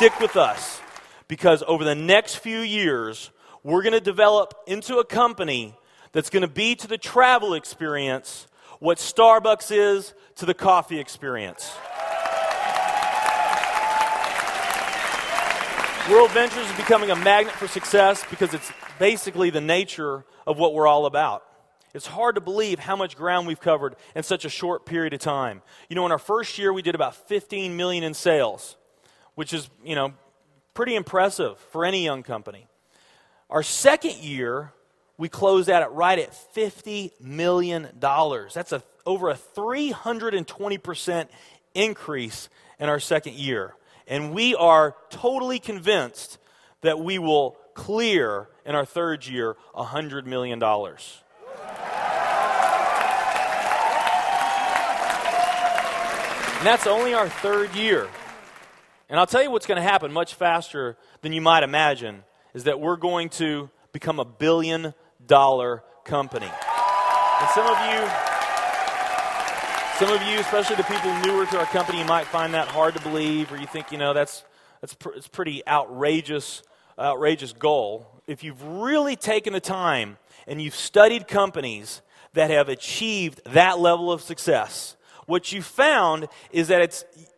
stick with us, because over the next few years, we're going to develop into a company that's going to be to the travel experience what Starbucks is to the coffee experience. WorldVentures is becoming a magnet for success because it's basically the nature of what we're all about. It's hard to believe how much ground we've covered in such a short period of time. You know, in our first year, we did about 15 million in sales, which is, pretty impressive for any young company. Our second year, we closed out at right at $50 million. That's over a 320% increase in our second year. And we are totally convinced that we will clear in our third year $100 million. And that's only our third year. And I'll tell you what's going to happen much faster than you might imagine is that we're going to become a $1 billion company. And some of you, especially the people newer to our company, you might find that hard to believe, or you think, it's pretty outrageous goal. If you've really taken the time and you've studied companies that have achieved that level of success, what you found is that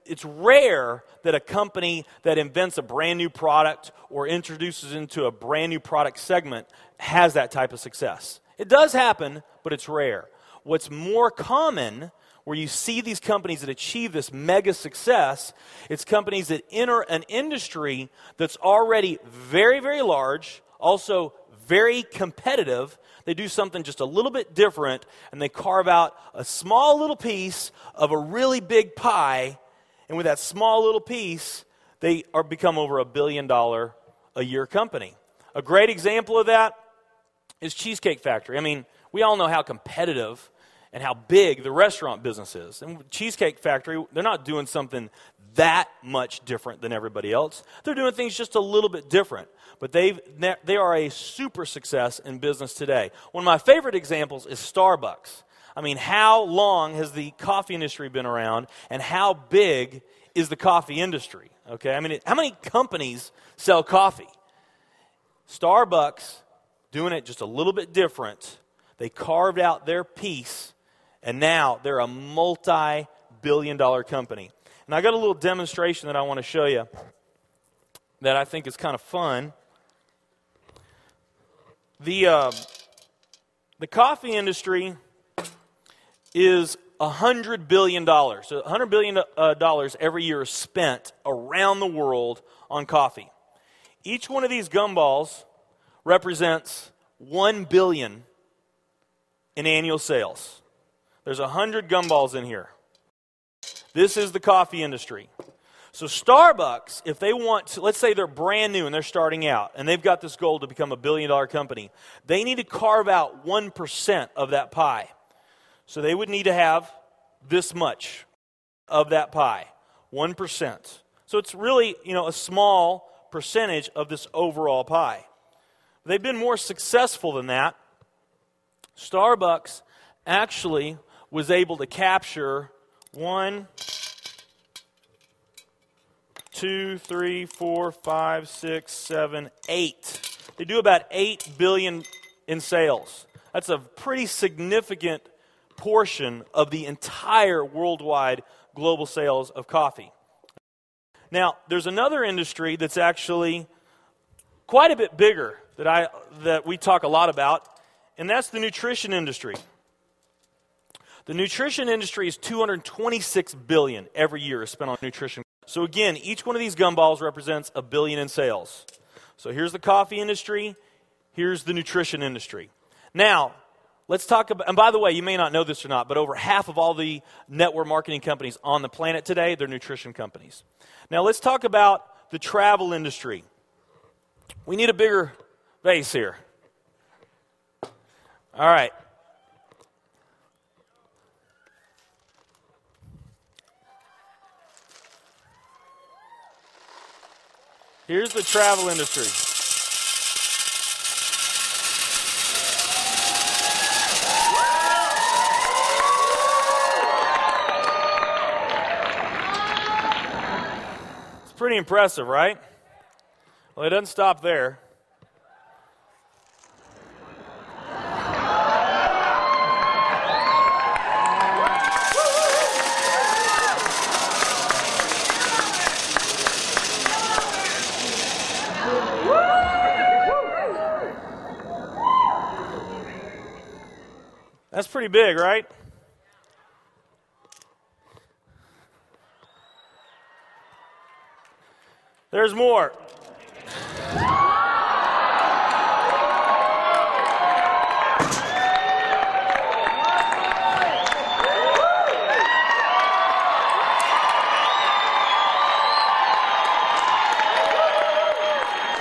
it's rare that a company that invents a brand new product or introduces into a brand new product segment has that type of success. It does happen, but it's rare. What's more common, where you see these companies that achieve this mega success, it's companies that enter an industry that's already very, very large, also very competitive. They do something just a little bit different, and they carve out a small little piece of a really big pie, and with that small little piece, they become over $1 billion a year company. A great example of that is Cheesecake Factory. I mean, we all know how competitive and how big the restaurant business is. And Cheesecake Factory, they're not doing something that much different than everybody else. They're doing things just a little bit different. But they are a super success in business today. One of my favorite examples is Starbucks. I mean, how long has the coffee industry been around, and how big is the coffee industry? Okay, I mean, how many companies sell coffee? Starbucks, doing it just a little bit different, they carved out their piece, and now they're a multi-billion-dollar company. And I got a little demonstration that I want to show you that I think is kind of fun. The coffee industry is $100 billion. So $100 billion every year is spent around the world on coffee. Each one of these gumballs represents $1 billion in annual sales. There's 100 gumballs in here. This is the coffee industry. So Starbucks, if they want to, let's say they're brand new and they're starting out, and they've got this goal to become a $1 billion company, they need to carve out 1% of that pie. So they would need to have this much of that pie, 1%. So it's really, a small percentage of this overall pie. They've been more successful than that. Starbucks actually was able to capture 1, 2, 3, 4, 5, 6, 7, 8. They do about $8 billion in sales. That's a pretty significant portion of the entire worldwide global sales of coffee. Now, there's another industry that's actually quite a bit bigger that we talk a lot about, and that's the nutrition industry. The nutrition industry is $226 billion every year is spent on nutrition. So again, each one of these gumballs represents $1 billion in sales. So here's the coffee industry, here's the nutrition industry. Now, let's talk about, and by the way, you may not know this or not, but over half of all the network marketing companies on the planet today, they're nutrition companies. Now let's talk about the travel industry. We need a bigger vase here. All right. Here's the travel industry. Pretty impressive, right? Well, it doesn't stop there. That's pretty big, right? There's more.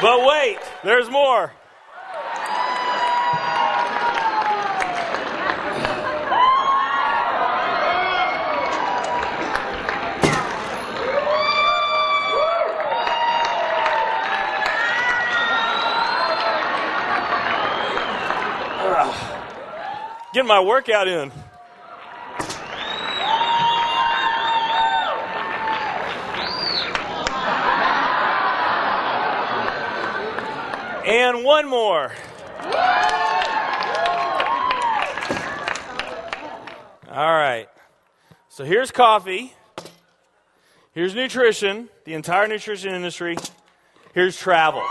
But wait, there's more. Getting my workout in. And one more. All right. So here's coffee. Here's nutrition, the entire nutrition industry. Here's travel.